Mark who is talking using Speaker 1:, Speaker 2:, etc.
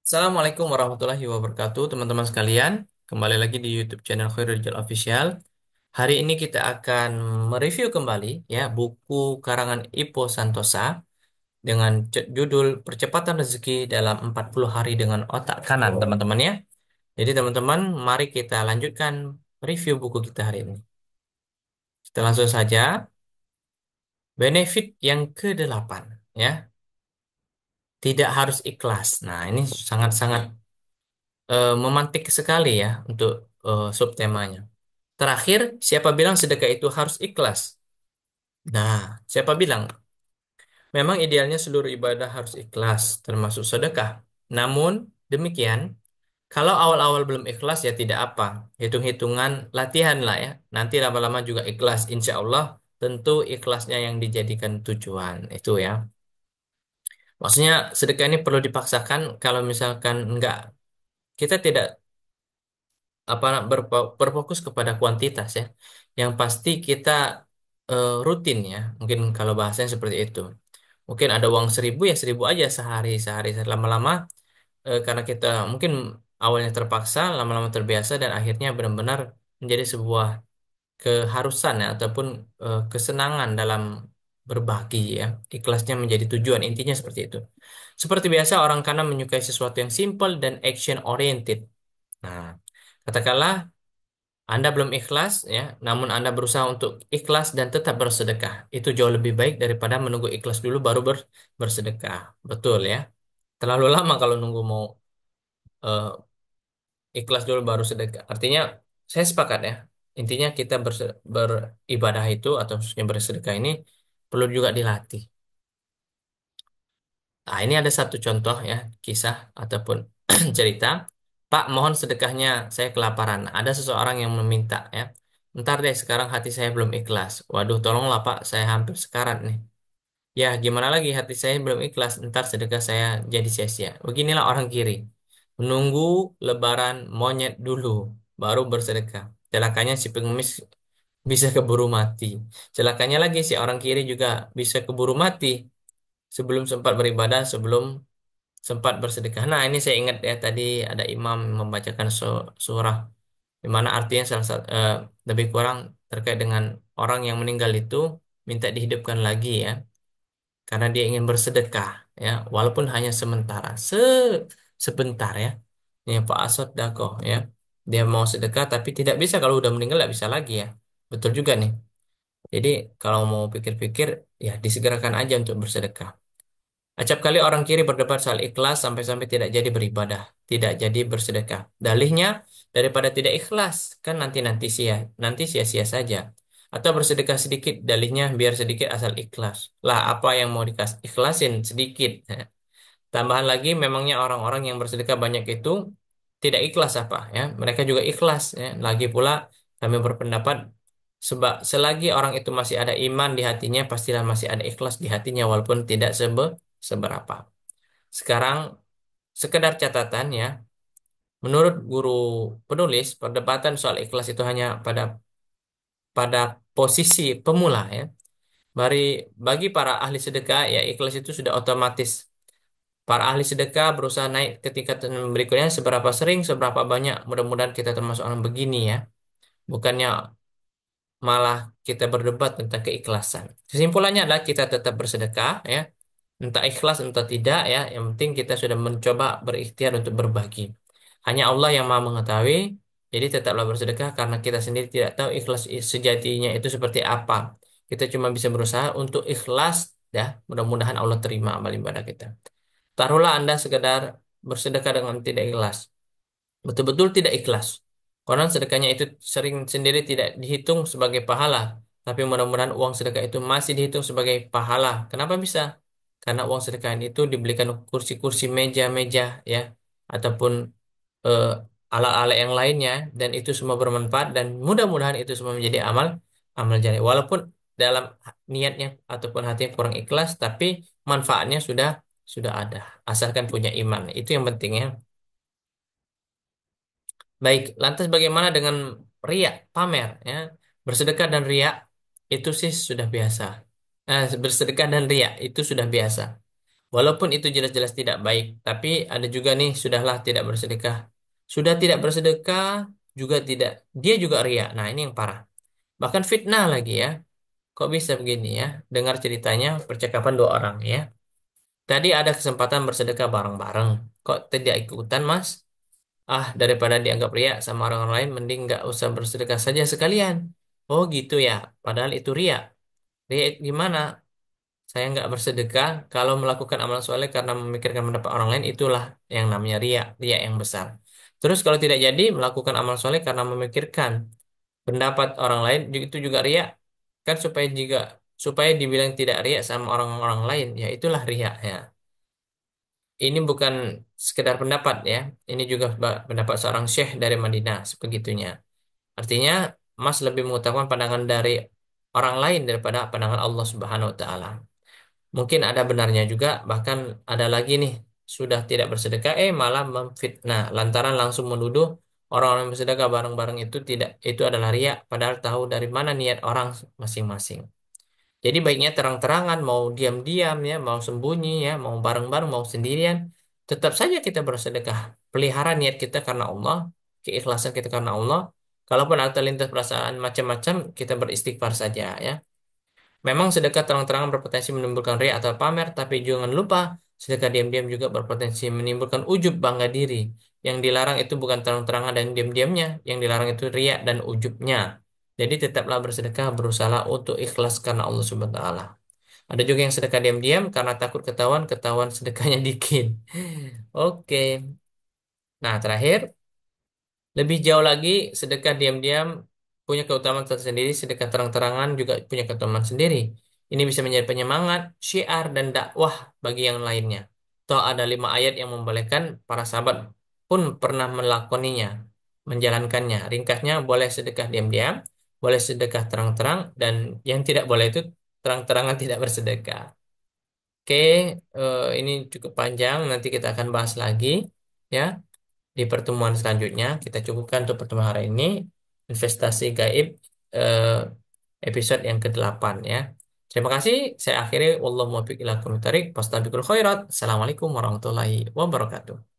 Speaker 1: Assalamualaikum warahmatullahi wabarakatuh, teman-teman sekalian. Kembali lagi di YouTube channel Khairul Rijal Official. Hari ini kita akan mereview kembali ya buku karangan Ipo Santosa dengan judul Percepatan Rezeki dalam 40 Hari dengan Otak Kanan, teman-teman ya. Jadi teman-teman, mari kita lanjutkan review buku kita hari ini. Kita langsung saja. Benefit yang ke-8 ya. Tidak harus ikhlas. Nah, ini sangat-sangat memantik sekali ya untuk subtemanya. Terakhir, siapa bilang sedekah itu harus ikhlas? Nah, siapa bilang? Memang idealnya seluruh ibadah harus ikhlas, termasuk sedekah. Namun, demikian, kalau awal-awal belum ikhlas ya tidak apa. Hitung-hitungan latihan lah ya. Nanti lama-lama juga ikhlas. Insya Allah, tentu ikhlasnya yang dijadikan tujuan. Itu ya. Maksudnya sedekah ini perlu dipaksakan kalau misalkan enggak, kita tidak apa berfokus kepada kuantitas ya. Yang pasti kita rutin ya. Mungkin kalau bahasanya seperti itu. Mungkin ada uang 1.000 ya 1.000 aja sehari sehari lama-lama karena kita mungkin awalnya terpaksa, lama-lama terbiasa dan akhirnya benar-benar menjadi sebuah keharusan ya ataupun kesenangan dalam berbagi ya. Ikhlasnya menjadi tujuan intinya seperti itu. Seperti biasa orang kanan menyukai sesuatu yang simple dan action oriented. Nah, katakanlah anda belum ikhlas, ya, namun Anda berusaha untuk ikhlas dan tetap bersedekah. Itu jauh lebih baik daripada menunggu ikhlas dulu baru bersedekah. Betul ya. Terlalu lama kalau nunggu mau eh, ikhlas dulu baru sedekah. Artinya, saya sepakat ya. Intinya kita beribadah itu atau khususnya bersedekah ini perlu juga dilatih. Nah, ini ada satu contoh ya, kisah ataupun cerita. Pak, mohon sedekahnya, saya kelaparan. Ada seseorang yang meminta ya. Ntar deh, sekarang hati saya belum ikhlas. Waduh, tolonglah Pak, saya hampir sekarat nih. Ya, gimana lagi hati saya belum ikhlas, ntar sedekah saya jadi sia-sia. Beginilah orang kiri. Menunggu lebaran monyet dulu, baru bersedekah. Celakanya si pengemis bisa keburu mati. Celakanya lagi si orang kiri juga bisa keburu mati sebelum sempat beribadah, sebelum sempat bersedekah. Nah, ini saya ingat ya tadi ada imam membacakan surah di mana artinya salah satu lebih kurang terkait dengan orang yang meninggal itu minta dihidupkan lagi ya karena dia ingin bersedekah ya walaupun hanya sementara sebentar ya. Ini Pak Asad Dakoh ya. Dia mau sedekah tapi tidak bisa kalau udah meninggal tidak bisa lagi ya. Betul juga nih. Jadi kalau mau pikir-pikir ya disegerakan aja untuk bersedekah. Acap kali orang kiri berdebat soal ikhlas sampai-sampai tidak jadi beribadah, tidak jadi bersedekah. Dalihnya, daripada tidak ikhlas, kan nanti sia-sia saja. Atau bersedekah sedikit, dalihnya biar sedikit asal ikhlas. Lah, apa yang mau ikhlasin sedikit. Tambahan lagi, memangnya orang-orang yang bersedekah banyak itu tidak ikhlas apa ya? Mereka juga ikhlas ya. Lagi pula kami berpendapat sebab selagi orang itu masih ada iman di hatinya, pastilah masih ada ikhlas di hatinya walaupun tidak seberapa. Sekarang sekedar catatan ya, menurut guru penulis, perdebatan soal ikhlas itu hanya pada posisi pemula ya. Bagi bagi para ahli sedekah ya ikhlas itu sudah otomatis. Para ahli sedekah berusaha naik ke tingkatan berikutnya seberapa sering, seberapa banyak. Mudah-mudahan kita termasuk orang begini ya. Bukannya malah kita berdebat tentang keikhlasan. Kesimpulannya adalah kita tetap bersedekah ya. Entah ikhlas entah tidak ya, yang penting kita sudah mencoba berikhtiar untuk berbagi. Hanya Allah yang Maha mengetahui, jadi tetaplah bersedekah karena kita sendiri tidak tahu ikhlas sejatinya itu seperti apa. Kita cuma bisa berusaha untuk ikhlas ya, mudah-mudahan Allah terima amal ibadah kita. Taruhlah Anda sekedar bersedekah dengan tidak ikhlas. Betul-betul tidak ikhlas. Konon sedekahnya itu sering sendiri tidak dihitung sebagai pahala. Tapi mudah-mudahan uang sedekah itu masih dihitung sebagai pahala. Kenapa bisa? Karena uang sedekah itu dibelikan kursi-kursi meja-meja ya. Ataupun eh, alat-alat yang lainnya. Dan itu semua bermanfaat. Dan mudah-mudahan itu semua menjadi amal jariah. Walaupun dalam niatnya ataupun hatinya kurang ikhlas. Tapi manfaatnya sudah ada. Asalkan punya iman. Itu yang penting ya. Baik, lantas bagaimana dengan riak, pamer, ya? Bersedekah dan riak itu sih sudah biasa. Bersedekah dan riak itu sudah biasa. Walaupun itu jelas-jelas tidak baik, tapi ada juga nih sudahlah tidak bersedekah. Sudah tidak bersedekah juga tidak, dia juga ria. Nah, ini yang parah. Bahkan fitnah lagi ya. Kok bisa begini ya? Dengar ceritanya percakapan dua orang ya. Tadi ada kesempatan bersedekah bareng-bareng. Kok tidak ikutan, Mas? Ah, daripada dianggap ria sama orang lain, mending nggak usah bersedekah saja sekalian. Oh gitu ya. Padahal itu ria. Ria gimana? Saya nggak bersedekah kalau melakukan amal soleh karena memikirkan pendapat orang lain, itulah yang namanya ria, ria yang besar. Terus kalau tidak jadi melakukan amal soleh karena memikirkan pendapat orang lain, itu juga ria. Kan supaya dibilang tidak ria sama orang-orang lain, ya itulah ria ya. Ini bukan sekedar pendapat ya. Ini juga pendapat seorang syekh dari Madinah sebegitunya. Artinya, Mas lebih mengutamakan pandangan dari orang lain daripada pandangan Allah Subhanahu wa taala. Mungkin ada benarnya juga, bahkan ada lagi nih, sudah tidak bersedekah, malah memfitnah, lantaran langsung menuduh orang-orang yang bersedekah bareng-bareng itu tidak, itu adalah riya, padahal tahu dari mana niat orang masing-masing. Jadi baiknya terang-terangan, mau diam-diam ya, mau sembunyi ya, mau bareng-bareng, mau sendirian, tetap saja kita bersedekah. Pelihara niat kita karena Allah, keikhlasan kita karena Allah. Kalaupun ada terlintas perasaan macam-macam, kita beristighfar saja ya. Memang sedekah terang-terangan berpotensi menimbulkan ria atau pamer, tapi jangan lupa sedekah diam-diam juga berpotensi menimbulkan ujub bangga diri. Yang dilarang itu bukan terang-terangan dan diam-diamnya, yang dilarang itu ria dan ujubnya. Jadi tetaplah bersedekah, berusaha untuk ikhlas karena Allah Subhanahu wa taala. Ada juga yang sedekah diam-diam karena takut ketahuan, ketahuan sedekahnya dikit. Oke. Nah, terakhir lebih jauh lagi, sedekah diam-diam punya keutamaan tersendiri, sedekah terang-terangan juga punya keutamaan sendiri. Ini bisa menjadi penyemangat, syiar, dan dakwah bagi yang lainnya. Toh ada 5 ayat yang membolehkan para sahabat pun pernah melakoninya, menjalankannya. Ringkasnya, boleh sedekah diam-diam, boleh sedekah terang-terang, dan yang tidak boleh itu terang-terangan tidak bersedekah. Oke, ini cukup panjang, nanti kita akan bahas lagi. Ya, di pertemuan selanjutnya. Kita cukupkan untuk pertemuan hari ini. Investasi gaib eh, episode yang ke-8 ya. Terima kasih. Saya akhiri. Wallahu muwaffiq ila aqwamit thoriq. Fastabiqul khairat. Assalamualaikum warahmatullahi wabarakatuh.